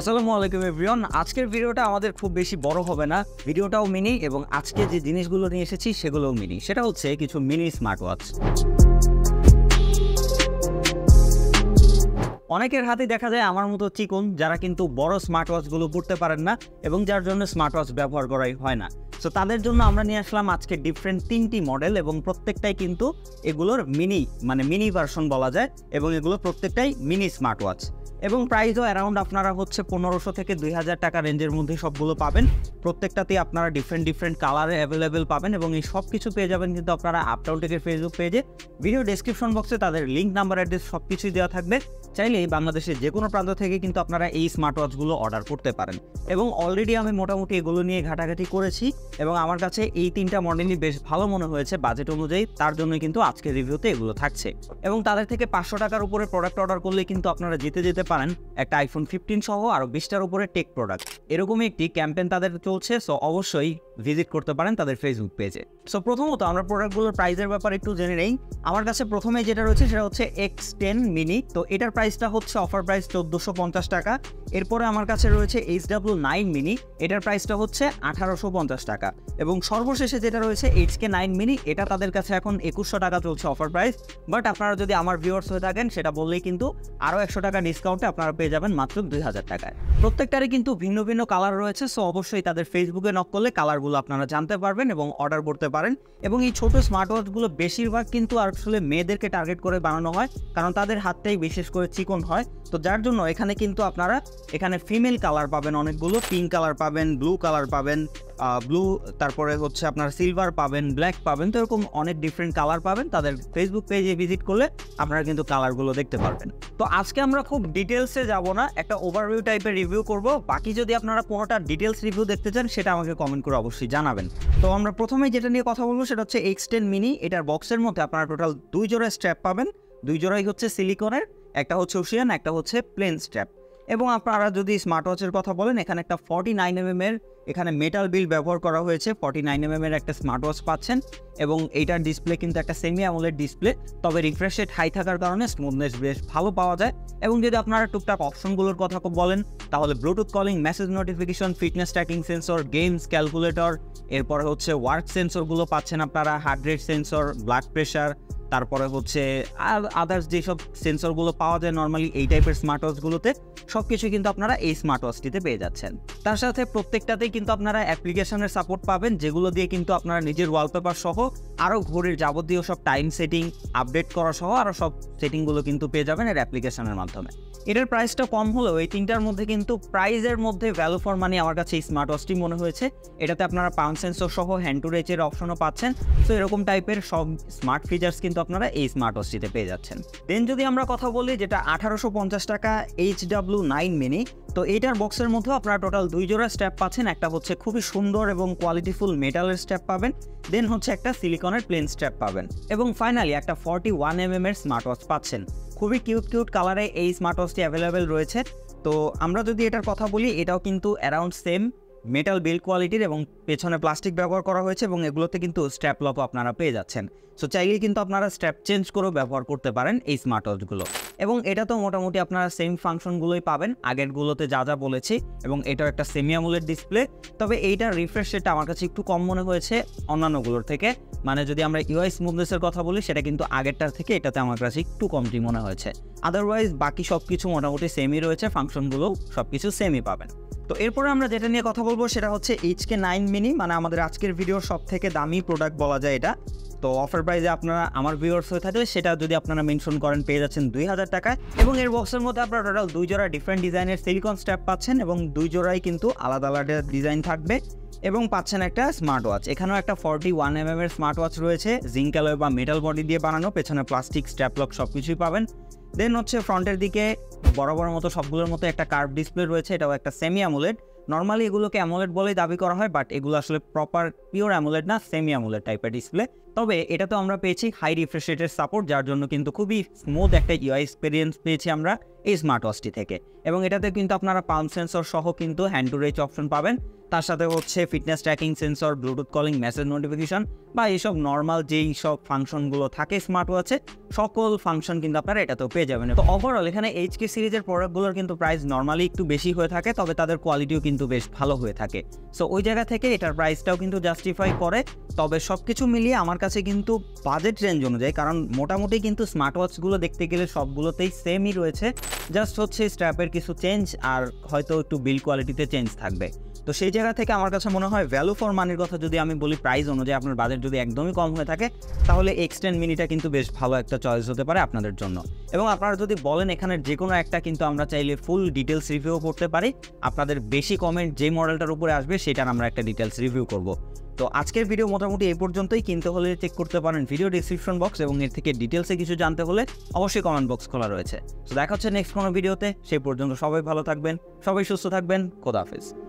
আসসালামু আলাইকুম এভরিওয়ান। আজকের ভিডিওটা আমাদের খুব বেশি বড় হবে না, ভিডিওটাও মিনি এবং আজকে যে জিনিসগুলো নিয়ে এসেছি সেগুলোও মিনি। সেটা হচ্ছে কিছু মিনি স্মার্ট ওয়াচ। অনেকের হাতে দেখা যায় আমার মতো চিকন, যারা কিন্তু বড় স্মার্ট ওয়াচগুলো পড়তে পারেন না এবং যার জন্য স্মার্ট ওয়াচ ব্যবহার করাই হয় না। সো তাদের জন্য আমরা নিয়ে আসলাম আজকে ডিফারেন্ট 3টি মডেল এবং প্রত্যেকটাই কিন্তু এগুলোর মিনি ভার্সন বলা যায় এবং এগুলো প্রত্যেকটাই মিনি স্মার্ট ওয়াচ এবং প্রাইসও অ্যারাউন্ড আপনারা হচ্ছে 1500 থেকে 2000 টাকা রেঞ্জের মধ্যে সবগুলো পাবেন। প্রত্যেকটাতেই আপনারা ডিফারেন্ট কালারে অ্যাভেলেবেল পাবেন এবং এই সব কিছু পেয়ে যাবেন কিন্তু আপনারা আপটাউন টেকের ফেসবুক পেজে। ভিডিও ডেসক্রিপশন বক্সে তাদের লিঙ্ক, নাম্বার, অ্যাড্রেস সব কিছুই দেওয়া থাকবে। চাইলেই বাংলাদেশের যে কোনো প্রান্ত থেকে কিন্তু আপনারা এই স্মার্ট ওয়াচগুলো অর্ডার করতে পারেন এবং অলরেডি আমি মোটামুটি এগুলো নিয়ে ঘাটাঘাটি করেছি এবং আমার কাছে এই 3টা মডেলই বেশ ভালো মনে হয়েছে বাজেট অনুযায়ী। তার জন্যই কিন্তু আজকের রিভিউতে এগুলো থাকছে এবং তাদের থেকে 500 টাকার উপরে প্রোডাক্ট অর্ডার করলে কিন্তু আপনারা যেতে পারেন একটা আইফোন 15 সহ আরও 20টার উপরে টেক প্রোডাক্ট। এরকমই একটি ক্যাম্পেইন তাদের চলছে। সো অবশ্যই ভিজিট করতে পারেন তাদের ফেসবুক পেজে। সো প্রথমত আমরা প্রোডাক্টগুলোর প্রাইসের ব্যাপারে একটু জেনে নেই। আমার কাছে প্রথমে যেটা রয়েছে সেটা হচ্ছে X10 মিনি। তো এটার প্রাইসটা হচ্ছে অফার প্রাইস 1450 টাকা। এরপরে আমার কাছে রয়েছে HW9 মিনি, এটার প্রাইসটা হচ্ছে 1850 টাকা এবং সর্বশেষে যেটা রয়েছে HK9 মিনি, এটা তাদের কাছে এখন 2100 টাকা চলছে অফার প্রাইস। বাট আপনারা যদি আমার ভিউয়ার্স হয়ে থাকেন সেটা বললেই কিন্তু আরও 100 টাকা ডিসকাউন্টে আপনারা পেয়ে যাবেন মাত্র 2000 টাকায়। প্রত্যেকটারই কিন্তু ভিন্ন ভিন্ন কালার রয়েছে। সো অবশ্যই তাদের ফেসবুকে নক করলে কালারগুলো আপনারা জানতে পারবেন এবং অর্ডার করতে পারেন। এবং এই ছোট স্মার্ট ওয়াচগুলো বেশিরভাগ কিন্তু আসলে মেয়েদেরকে টার্গেট করে বানানো হয়, কারণ তাদের হাতটাই বিশেষ করে চিকন হয়। তো যার জন্য এখানে কিন্তু আপনারা ফিমেল কালার পাবেন অনেকগুলো, পিঙ্ক কালার পাবেন, ব্লু কালার পাবেন, তারপরে হচ্ছে আপনার সিলভার পাবেন, ব্ল্যাক পাবেন। তো এরকম অনেক ডিফারেন্ট কালার পাবেন। তাদের ফেসবুক পেজে ভিজিট করলে আপনারা কিন্তু কালারগুলো দেখতে পারবেন। তো আজকে আমরা খুব ডিটেলসে যাব না, একটা ওভারভিউ টাইপের রিভিউ করব। বাকি যদি আপনারা কোনোটা ডিটেলস রিভিউ দেখতে চান সেটা আমাকে কমেন্ট করে অবশ্যই জানাবেন। তো আমরা প্রথমেই যেটা নিয়ে কথা বলবো সেটা হচ্ছে X10 মিনি। এটার বক্সের মধ্যে আপনারা টোটাল 2 জোড়া স্ট্র্যাপ পাবেন। 2 জোড়াই হচ্ছে সিলিকনের, একটা হচ্ছে ওশিয়ান, একটা হচ্ছে প্লেন স্ট্র্যাপ। এবং আপনারা যদি স্মার্ট ওয়াচের কথা বলেন, এখানে একটা 49mm এর এখানে মেটাল বিল ব্যবহার করা হয়েছে। 49mm এর একটা স্মার্ট ওয়াচ পাচ্ছেন এবং এইটার ডিসপ্লে কিন্তু একটা সেমি অ্যামোলেড ডিসপ্লে, তবে রিফ্রেশ রেট হাই থাকার কারণে স্মুথনেস বেশ ভালো পাওয়া যায়। এবং যদি আপনারা টুকটাক অপশনগুলোর কথা বলেন তাহলে Bluetooth calling, message notification, fitness tracking sensor, games, calculator, এরপরে হচ্ছে ওয়ার্ক সেন্সরগুলো পাচ্ছেন আপনারা, heart rate sensor, blood pressure, তারপরে হচ্ছে আদার্স যেসব সেন্সরগুলো পাওয়া যায় নর্মালি এই টাইপের স্মার্ট ওয়াচগুলোতে, সব কিছু কিন্তু আপনারা এই স্মার্ট ওয়াচটিতে পেয়ে যাচ্ছেন। তার সাথে প্রত্যেকটাতেই কিন্তু আপনারা অ্যাপ্লিকেশনের সাপোর্ট পাবেন, যেগুলো দিয়ে কিন্তু আপনারা নিজের ওয়ালপেপার সহ আরও ঘড়ির যাবতীয় সব টাইম সেটিং আপডেট করা সহ আরও সব সেটিংগুলো কিন্তু পেয়ে যাবেন এর অ্যাপ্লিকেশনের মাধ্যমে। এটার প্রাইসটা কম হলেও এই 3টার মধ্যে কিন্তু প্রাইজের মধ্যে ভ্যালু ফর মানি আমার কাছে এই স্মার্ট ওয়াচটি মনে হয়েছে। এটাতে আপনারা পালস সেন্সর সহ হ্যান্ড টু রিচের অপশনও পাচ্ছেন। তো এরকম টাইপের সব স্মার্ট ফিচার্স কিন্তু আপনারা এই স্মার্ট ওয়াচটিতে পেয়ে যাচ্ছেন। দেন যদি আমরা কথা বলি যেটা 1850 টাকা HW9 মিনি, তো এইটার বক্সের মধ্যে আপনারা টোটাল 2 জোড়া স্ট্র্যাপ পাচ্ছেন। একটা হচ্ছে খুবই সুন্দর এবং কোয়ালিটিফুল মেটালের স্ট্র্যাপ পাবেন, দেন হচ্ছে একটা সিলিকনের প্লেন স্ট্র্যাপ পাবেন এবং ফাইনালি একটা 41mm এর স্মার্ট ওয়াচ পাচ্ছেন। খুবই কিউট কালারে এই স্মার্ট ওয়াচটি অ্যাভেলেবেল রয়েছে। তো আমরা যদি এটার কথা বলি, এটাও কিন্তু অ্যারাউন্ড সেম মেটাল বিল্ড কোয়ালিটির এবং পেছনে প্লাস্টিক ব্যবহার করা হয়েছে এবং এগুলোতে কিন্তু স্ট্র্যাপ লকও আপনারা পেয়ে যাচ্ছেন। সো চাইলেই কিন্তু আপনারা স্ট্র্যাপ চেঞ্জ করেও ব্যবহার করতে পারেন এই স্মার্ট ওয়াচগুলো এবং এটা তো মোটামুটি আপনারা সেম ফাংশনগুলোই পাবেন আগেরগুলোতে যা বলেছি এবং এটাও একটা সেমি অ্যামোলেড ডিসপ্লে। তবে এইটার রিফ্রেশ রেটটা আমার কাছে একটু কম মনে হয়েছে অন্যান্যগুলোর থেকে। মানে যদি আমরা ইউআই স্মুথনেসের কথা বলি সেটা কিন্তু আগেরটার থেকে এটাতে আমার কাছে একটু কমটি মনে হয়েছে। আদারওয়াইজ বাকি সব কিছু মোটামুটি সেমই রয়েছে, ফাংশনগুলো সব কিছু সেমই পাবেন। তো এরপরে আমরা যেটা নিয়ে কথা বলবো সেটা হচ্ছে HK9 মিনি, মানে আমাদের আজকের ভিডিওর সব থেকে দামি প্রোডাক্ট বলা যায় এটা। তো অফার প্রাইসে আপনারা আমার ভিউয়ার্স হয়ে থাকলে সেটা যদি আপনারা মেনশন করেন পেয়ে যাচ্ছেন 2000 টাকায় এবং এর বক্সের মধ্যে আপনারা টোটাল 2 জোড়া ডিফারেন্ট ডিজাইনের সিলিকন স্ট্র্যাপ পাচ্ছেন এবং 2 জোড়াই কিন্তু আলাদা আলাদা ডিজাইন থাকবে এবং পাচ্ছেন একটা স্মার্ট ওয়াচ। এখানেও একটা 41mm এর স্মার্ট ওয়াচ রয়েছে, জিঙ্ক অ্যালয় বা মেটাল বডি দিয়ে বানানো, পেছনে প্লাস্টিক স্ট্র্যাপ লক সব কিছুই পাবেন। দেন হচ্ছে ফ্রন্টের দিকে বরাবর মতো সবগুলোর মতো একটা কার্ভ ডিসপ্লে রয়েছে, এটাও একটা সেমি অ্যামোলেড। নর্মালি এগুলোকে অ্যামোলেড বলেই দাবি করা হয়, বাট এগুলো আসলে প্রপার পিওর অ্যামোলেড না, সেমি অ্যামোলেড টাইপের ডিসপ্লে। তবে এটাতেও আমরা পেয়েছি হাই রিফ্রেশ রেটের সাপোর্ট, যার জন্য কিন্তু খুবই স্মুথ একটা ইউআই এক্সপিরিয়েন্স পেয়েছি আমরা এই স্মার্ট ওয়াচটি থেকে। এবং এটাতে কিন্তু আপনারা পালস সেন্সর সহ কিন্তু হ্যান্ড টু রিচ অপশন পাবেন, তার সাথে হচ্ছে fitness tracking sensor, Bluetooth calling, message notification বা এইসব নর্মাল যেই সব ফাংশনগুলো থাকে স্মার্ট ওয়াচে, সকল ফাংশন কিন্তু আপনারা এটাতেও পেয়ে যাবেন। তো ওভারঅল এখানে এইচকে সিরিজের প্রোডাক্টগুলোর কিন্তু প্রাইস নর্মালি একটু বেশি হয়ে থাকে, তবে তাদের কোয়ালিটিও কিন্তু বেশ ভালো হয়ে থাকে। সো ওই জায়গা থেকে এটার প্রাইসটাও কিন্তু জাস্টিফাই করে। তবে সব কিছু মিলিয়ে আমার কাছে কিন্তু বাজেট রেঞ্জ অনুযায়ী, কারণ মোটামুটি কিন্তু স্মার্ট ওয়াচগুলো দেখতে গেলে সবগুলোতেই সেমই রয়েছে, জাস্ট হচ্ছে স্ট্র্যাপের কিছু চেঞ্জ আর হয়তো একটু বিল্ড কোয়ালিটিতে চেঞ্জ থাকবে। তো সেই জায়গা থেকে আমার কাছে মনে হয় ভ্যালু ফর মানির কথা যদি আমি বলি, প্রাইস অনুযায়ী আপনার বাজেট যদি একদমই কম হয়ে থাকে তাহলে X10 মিনিটা কিন্তু বেশ ভালো একটা চয়েস হতে পারে আপনাদের জন্য। এবং আপনারা যদি বলেন এখানের যে কোনো একটা, কিন্তু আমরা চাইলে ফুল ডিটেলস রিভিউ করতে পারি। আপনাদের বেশি কমেন্ট যে মডেলটার উপরে আসবে সেটার আমরা একটা ডিটেলস রিভিউ করব। তো আজকের ভিডিও মোটামুটি এই পর্যন্তই। কিনতে হলে চেক করতে পারেন ভিডিও ডিসক্রিপশন বক্স, এবং এর থেকে ডিটেলসে কিছু জানতে হলে অবশ্যই কমেন্ট বক্স খোলা রয়েছে। তো দেখা হচ্ছে নেক্সট কোনো ভিডিওতে। সেই পর্যন্ত সবাই ভালো থাকবেন, সবাই সুস্থ থাকবেন। খোদা হাফেজ।